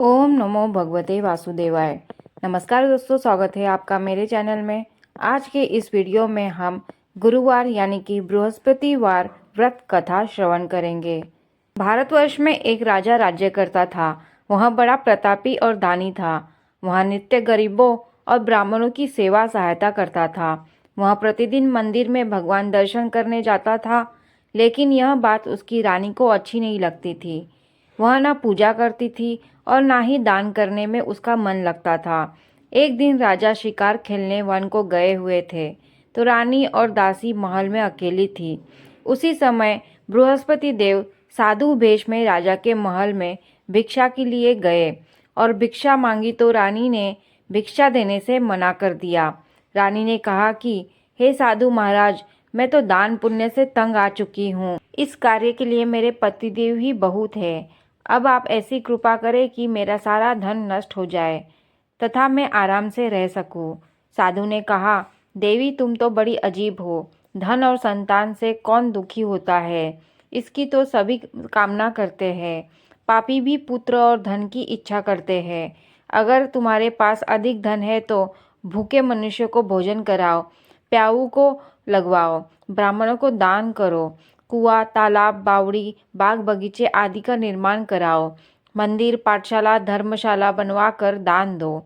ओम नमो भगवते वासुदेवाय। नमस्कार दोस्तों, स्वागत है आपका मेरे चैनल में। आज के इस वीडियो में हम गुरुवार यानी कि बृहस्पतिवार व्रत कथा श्रवण करेंगे। भारतवर्ष में एक राजा राज्य करता था। वह बड़ा प्रतापी और दानी था। वह नित्य गरीबों और ब्राह्मणों की सेवा सहायता करता था। वह प्रतिदिन मंदिर में भगवान दर्शन करने जाता था, लेकिन यह बात उसकी रानी को अच्छी नहीं लगती थी। वह न पूजा करती थी और ना ही दान करने में उसका मन लगता था। एक दिन राजा शिकार खेलने वन को गए हुए थे, तो रानी और दासी महल में अकेली थी। उसी समय बृहस्पति देव साधु वेश में राजा के महल में भिक्षा के लिए गए और भिक्षा मांगी तो रानी ने भिक्षा देने से मना कर दिया। रानी ने कहा कि हे साधु महाराज, मैं तो दान पुण्य से तंग आ चुकी हूँ। इस कार्य के लिए मेरे पतिदेव ही बहुत है। अब आप ऐसी कृपा करें कि मेरा सारा धन नष्ट हो जाए तथा मैं आराम से रह सकूं। साधु ने कहा, देवी तुम तो बड़ी अजीब हो। धन और संतान से कौन दुखी होता है? इसकी तो सभी कामना करते हैं। पापी भी पुत्र और धन की इच्छा करते हैं। अगर तुम्हारे पास अधिक धन है तो भूखे मनुष्य को भोजन कराओ, प्याऊ को लगवाओ, ब्राह्मणों को दान करो, कुआं, तालाब, बावड़ी, बाग बगीचे आदि का निर्माण कराओ, मंदिर, पाठशाला, धर्मशाला बनवा कर दान दो,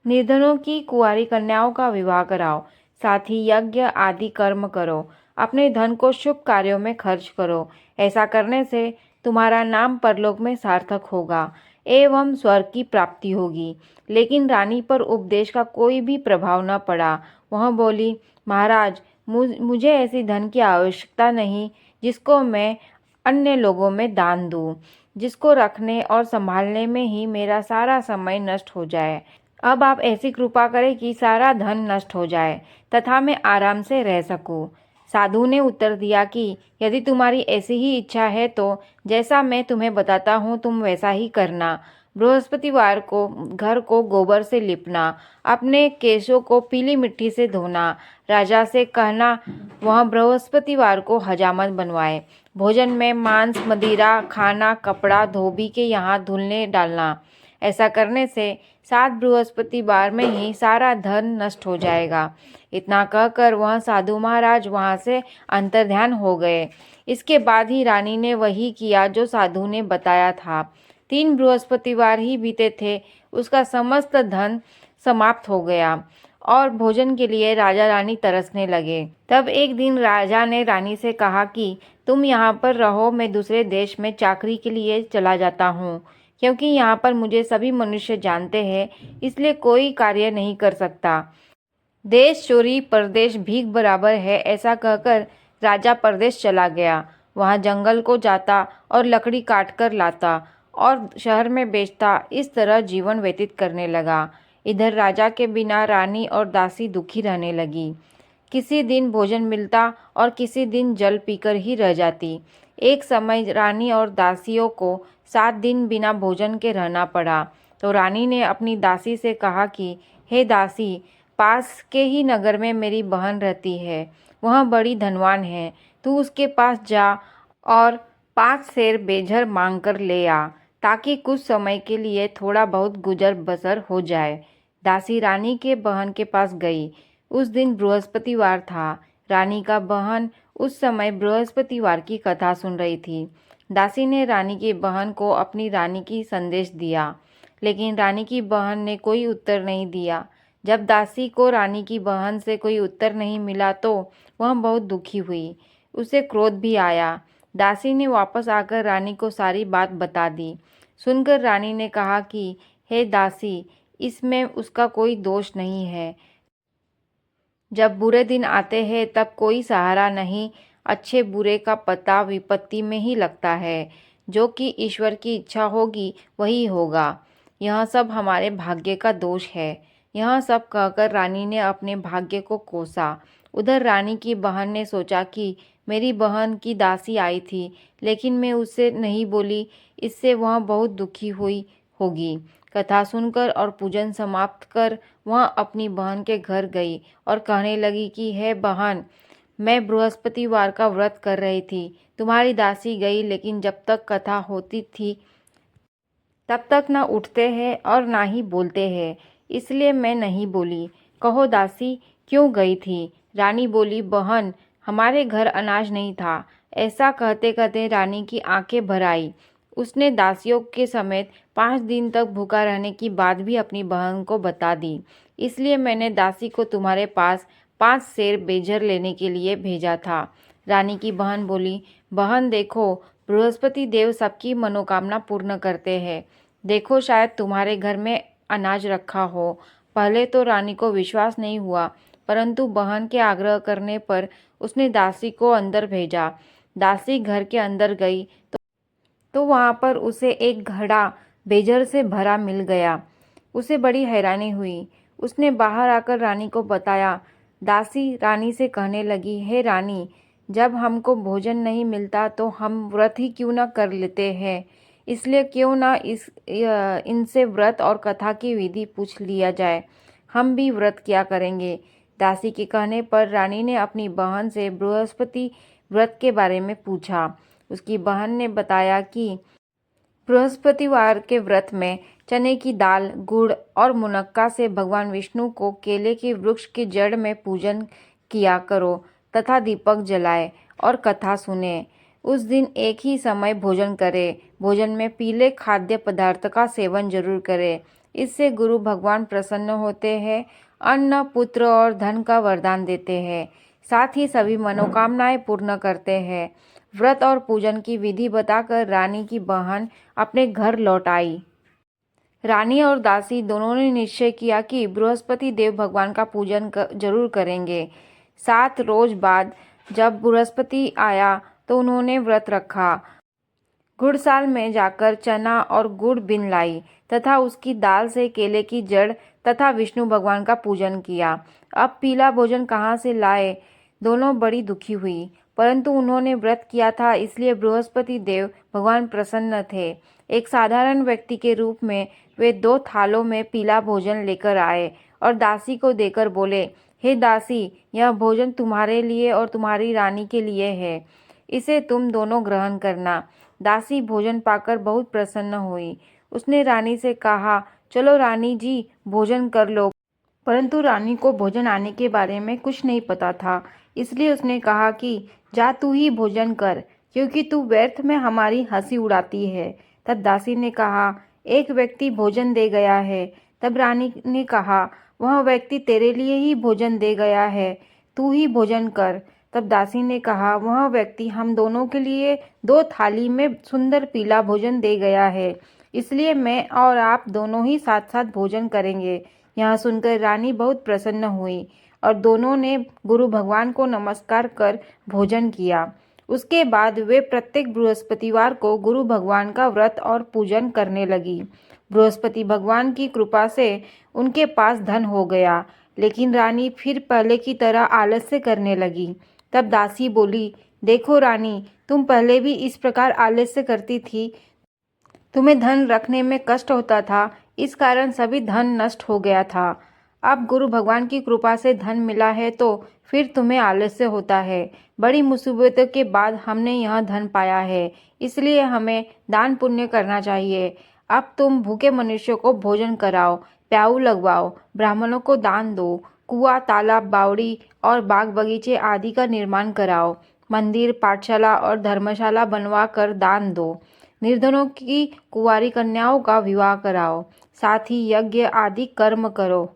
निर्धनों की कुंवारी कन्याओं का विवाह कराओ, साथ ही यज्ञ आदि कर्म करो, अपने धन को शुभ कार्यों में खर्च करो। ऐसा करने से तुम्हारा नाम परलोक में सार्थक होगा एवं स्वर्ग की प्राप्ति होगी। लेकिन रानी पर उपदेश का कोई भी प्रभाव न पड़ा। वह बोली, महाराज, मुझे ऐसी धन की आवश्यकता नहीं जिसको मैं अन्य लोगों में दान दूं, जिसको रखने और संभालने में ही मेरा सारा समय नष्ट हो जाए। अब आप ऐसी कृपा करें कि सारा धन नष्ट हो जाए तथा मैं आराम से रह सकूं। साधु ने उत्तर दिया कि यदि तुम्हारी ऐसी ही इच्छा है तो जैसा मैं तुम्हें बताता हूँ तुम वैसा ही करना। बृहस्पतिवार को घर को गोबर से लिपना, अपने केशों को पीली मिट्टी से धोना, राजा से कहना वह बृहस्पतिवार को हजामत बनवाए, भोजन में मांस, मदिरा, खाना, कपड़ा धोबी के यहाँ धुलने डालना। ऐसा करने से 7 बृहस्पतिवार में ही सारा धन नष्ट हो जाएगा। इतना कहकर वह साधु महाराज वहां से अंतर्ध्यान हो गए। इसके बाद ही रानी ने वही किया जो साधु ने बताया था। 3 बृहस्पतिवार ही बीते थे, उसका समस्त धन समाप्त हो गया और भोजन के लिए राजा रानी तरसने लगे। तब एक दिन राजा ने रानी से कहा कि तुम यहाँ पर रहो, मैं दूसरे देश में चाकरी के लिए चला जाता हूँ। क्योंकि यहाँ पर मुझे सभी मनुष्य जानते हैं, इसलिए कोई कार्य नहीं कर सकता। देश चोरी परदेश भीख बराबर है, ऐसा कहकर राजा परदेश चला गया। वहाँ जंगल को जाता और लकड़ी काट कर लाता और शहर में बेचता। इस तरह जीवन व्यतीत करने लगा। इधर राजा के बिना रानी और दासी दुखी रहने लगी। किसी दिन भोजन मिलता और किसी दिन जल पीकर ही रह जाती। एक समय रानी और दासियों को 7 दिन बिना भोजन के रहना पड़ा। तो रानी ने अपनी दासी से कहा कि हे दासी, पास के ही नगर में मेरी बहन रहती है, वह बड़ी धनवान है, तू उसके पास जा और 5 सेर बेझर मांग कर ले आ, ताकि कुछ समय के लिए थोड़ा बहुत गुजर बसर हो जाए। दासी रानी के बहन के पास गई। उस दिन बृहस्पतिवार था। रानी का बहन उस समय बृहस्पतिवार की कथा सुन रही थी। दासी ने रानी की बहन को अपनी रानी की संदेश दिया, लेकिन रानी की बहन ने कोई उत्तर नहीं दिया। जब दासी को रानी की बहन से कोई उत्तर नहीं मिला तो वह बहुत दुखी हुई। उसे क्रोध भी आया। दासी ने वापस आकर रानी को सारी बात बता दी। सुनकर रानी ने कहा कि हे दासी, इसमें उसका कोई दोष नहीं है। जब बुरे दिन आते हैं तब कोई सहारा नहीं, अच्छे बुरे का पता विपत्ति में ही लगता है। जो कि ईश्वर की इच्छा होगी वही होगा। यह सब हमारे भाग्य का दोष है। यह सब कहकर रानी ने अपने भाग्य को कोसा। उधर रानी की बहन ने सोचा कि मेरी बहन की दासी आई थी, लेकिन मैं उससे नहीं बोली, इससे वह बहुत दुखी हुई होगी। कथा सुनकर और पूजन समाप्त कर वह अपनी बहन के घर गई और कहने लगी कि हे बहन, मैं बृहस्पतिवार का व्रत कर रही थी, तुम्हारी दासी गई, लेकिन जब तक कथा होती थी तब तक न उठते हैं और ना ही बोलते हैं, इसलिए मैं नहीं बोली। कहो दासी, क्यों गई थी? रानी बोली, बहन, हमारे घर अनाज नहीं था। ऐसा कहते कहते रानी की आंखें भर आई। उसने दासियों के समेत 5 दिन तक भूखा रहने की बात भी अपनी बहन को बता दी। इसलिए मैंने दासी को तुम्हारे पास 5 सेर बेजर लेने के लिए भेजा था। रानी की बहन बोली, बहन देखो, बृहस्पति देव सबकी मनोकामना पूर्ण करते हैं। देखो, शायद तुम्हारे घर में अनाज रखा हो। पहले तो रानी को विश्वास नहीं हुआ, परंतु बहन के आग्रह करने पर उसने दासी को अंदर भेजा। दासी घर के अंदर गई तो वहां पर उसे एक घड़ा बेजर से भरा मिल गया। उसे बड़ी हैरानी हुई। उसने बाहर आकर रानी को बताया। दासी रानी से कहने लगी, हे रानी, जब हमको भोजन नहीं मिलता तो हम व्रत ही क्यों न कर लेते हैं। इसलिए क्यों ना इनसे व्रत और कथा की विधि पूछ लिया जाए। हम भी व्रत किया करेंगे। दासी के कहने पर रानी ने अपनी बहन से बृहस्पति व्रत के बारे में पूछा। उसकी बहन ने बताया कि बृहस्पतिवार के व्रत में चने की दाल, गुड़ और मुनक्का से भगवान विष्णु को केले के वृक्ष की जड़ में पूजन किया करो तथा दीपक जलाए और कथा सुने। उस दिन एक ही समय भोजन करे। भोजन में पीले खाद्य पदार्थ का सेवन जरूर करे। इससे गुरु भगवान प्रसन्न होते हैं, अन्न, पुत्र और धन का वरदान देते हैं, साथ ही सभी मनोकामनाएं पूर्ण करते हैं। व्रत और पूजन की विधि बताकर रानी की बहन अपने घर लौट आई। रानी और दासी दोनों ने निश्चय किया कि बृहस्पति देव भगवान का पूजन जरूर करेंगे। 7 रोज बाद जब बृहस्पति आया तो उन्होंने व्रत रखा। गुड़साल में जाकर चना और गुड़ बिन लाई तथा उसकी दाल से केले की जड़ तथा विष्णु भगवान का पूजन किया। अब पीला भोजन कहाँ से लाए? दोनों बड़ी दुखी हुई, परंतु उन्होंने व्रत किया था, इसलिए बृहस्पति देव भगवान प्रसन्न थे। एक साधारण व्यक्ति के रूप में वे 2 थालों में पीला भोजन लेकर आए और दासी को देकर बोले, हे दासी, यह भोजन तुम्हारे लिए और तुम्हारी रानी के लिए है। इसे तुम दोनों ग्रहण करना। दासी भोजन पाकर बहुत प्रसन्न हुई। उसने रानी से कहा, चलो रानी जी, भोजन कर लो। परंतु रानी को भोजन आने के बारे में कुछ नहीं पता था, इसलिए उसने कहा कि जा तू ही भोजन कर, क्योंकि तू व्यर्थ में हमारी हंसी उड़ाती है। तब दासी ने कहा, एक व्यक्ति भोजन दे गया है। तब रानी ने कहा, वह व्यक्ति तेरे लिए ही भोजन दे गया है, तू ही भोजन कर। तब दासी ने कहा, वह व्यक्ति हम दोनों के लिए 2 थाली में सुंदर पीला भोजन दे गया है, इसलिए मैं और आप दोनों ही साथ साथ भोजन करेंगे। यह सुनकर रानी बहुत प्रसन्न हुई और दोनों ने गुरु भगवान को नमस्कार कर भोजन किया। उसके बाद वे प्रत्येक बृहस्पतिवार को गुरु भगवान का व्रत और पूजन करने लगी। बृहस्पति भगवान की कृपा से उनके पास धन हो गया, लेकिन रानी फिर पहले की तरह आलस्य करने लगी। तब दासी बोली, देखो रानी, तुम पहले भी इस प्रकार आलस्य करती थी। तुम्हें धन रखने में कष्ट होता था, इस कारण सभी धन नष्ट हो गया था। अब गुरु भगवान की कृपा से धन मिला है तो फिर तुम्हें आलस्य होता है। बड़ी मुसीबतों के बाद हमने यह धन पाया है, इसलिए हमें दान पुण्य करना चाहिए। अब तुम भूखे मनुष्यों को भोजन कराओ, प्याऊ लगवाओ, ब्राह्मणों को दान दो, कुआं, तालाब, बावड़ी और बाग बगीचे आदि का निर्माण कराओ, मंदिर, पाठशाला और धर्मशाला बनवा कर दान दो, निर्धनों की कुंवारी कन्याओं का विवाह कराओ, साथ ही यज्ञ आदि कर्म करो।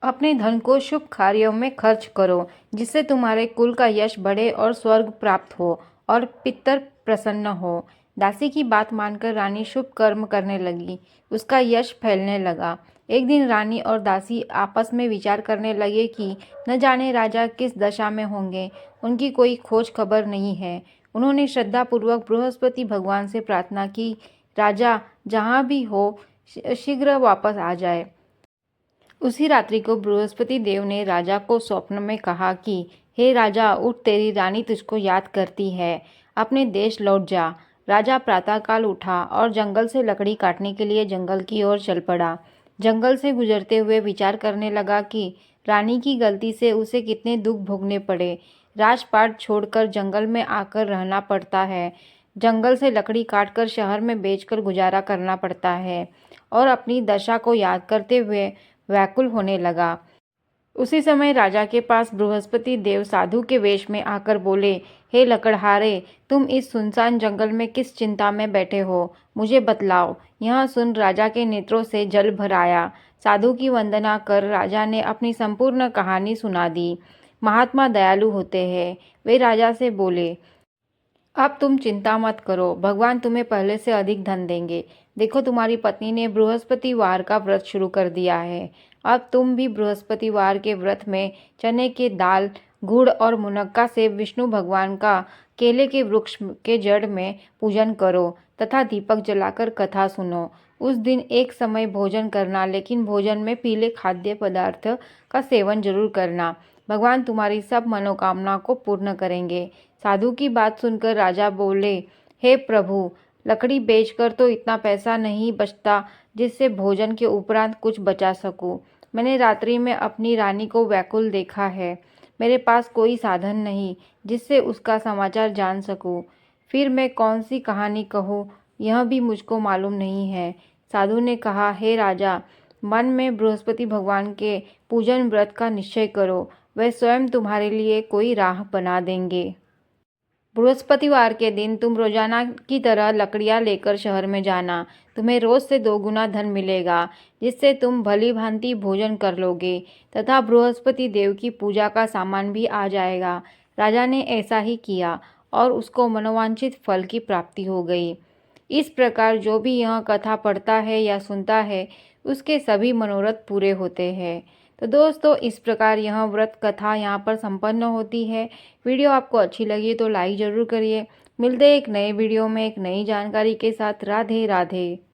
अपने धन को शुभ कार्यों में खर्च करो, जिससे तुम्हारे कुल का यश बढ़े और स्वर्ग प्राप्त हो और पितर प्रसन्न हो। दासी की बात मानकर रानी शुभ कर्म करने लगी। उसका यश फैलने लगा। एक दिन रानी और दासी आपस में विचार करने लगे कि न जाने राजा किस दशा में होंगे, उनकी कोई खोज खबर नहीं है। उन्होंने श्रद्धापूर्वक बृहस्पति भगवान से प्रार्थना की, राजा जहाँ भी हो शीघ्र वापस आ जाए। उसी रात्रि को बृहस्पति देव ने राजा को स्वप्न में कहा कि हे राजा, उठ, तेरी रानी तुझको याद करती है, अपने देश लौट जा। राजा प्रातःकाल उठा और जंगल से लकड़ी काटने के लिए जंगल की ओर चल पड़ा। जंगल से गुजरते हुए विचार करने लगा कि रानी की गलती से उसे कितने दुख भोगने पड़े। राजपाट छोड़कर जंगल में आकर रहना पड़ता है। जंगल से लकड़ी काटकर शहर में बेचकर गुजारा करना पड़ता है और अपनी दशा को याद करते हुए व्याकुल होने लगा। उसी समय राजा के पास बृहस्पति देव साधु के वेश में आकर बोले, हे लकड़हारे, तुम इस सुनसान जंगल में किस चिंता में बैठे हो, मुझे बतलाओ। यह सुन राजा के नेत्रों से जल भर आया। साधु की वंदना कर राजा ने अपनी संपूर्ण कहानी सुना दी। महात्मा दयालु होते हैं। वे राजा से बोले, अब तुम चिंता मत करो, भगवान तुम्हें पहले से अधिक धन देंगे। देखो, तुम्हारी पत्नी ने बृहस्पतिवार का व्रत शुरू कर दिया है। अब तुम भी बृहस्पतिवार के व्रत में चने के दाल, गुड़ और मुनक्का से विष्णु भगवान का केले के वृक्ष के जड़ में पूजन करो तथा दीपक जलाकर कथा सुनो। उस दिन एक समय भोजन करना, लेकिन भोजन में पीले खाद्य पदार्थ का सेवन जरूर करना। भगवान तुम्हारी सब मनोकामना को पूर्ण करेंगे। साधु की बात सुनकर राजा बोले, हे प्रभु, लकड़ी बेचकर तो इतना पैसा नहीं बचता जिससे भोजन के उपरांत कुछ बचा सकूं। मैंने रात्रि में अपनी रानी को व्याकुल देखा है। मेरे पास कोई साधन नहीं जिससे उसका समाचार जान सकूं। फिर मैं कौन सी कहानी कहूँ, यह भी मुझको मालूम नहीं है। साधु ने कहा, हे राजा, मन में बृहस्पति भगवान के पूजन व्रत का निश्चय करो, वह स्वयं तुम्हारे लिए कोई राह बना देंगे। बृहस्पतिवार के दिन तुम रोजाना की तरह लकड़ियां लेकर शहर में जाना। तुम्हें रोज से 2 गुना धन मिलेगा, जिससे तुम भली भांति भोजन कर लोगे तथा बृहस्पति देव की पूजा का सामान भी आ जाएगा। राजा ने ऐसा ही किया और उसको मनोवांछित फल की प्राप्ति हो गई। इस प्रकार जो भी यह कथा पढ़ता है या सुनता है, उसके सभी मनोरथ पूरे होते हैं। तो दोस्तों, इस प्रकार यह व्रत कथा यहाँ पर संपन्न होती है। वीडियो आपको अच्छी लगी तो लाइक ज़रूर करिए। मिलते हैं एक नए वीडियो में एक नई जानकारी के साथ। राधे राधे।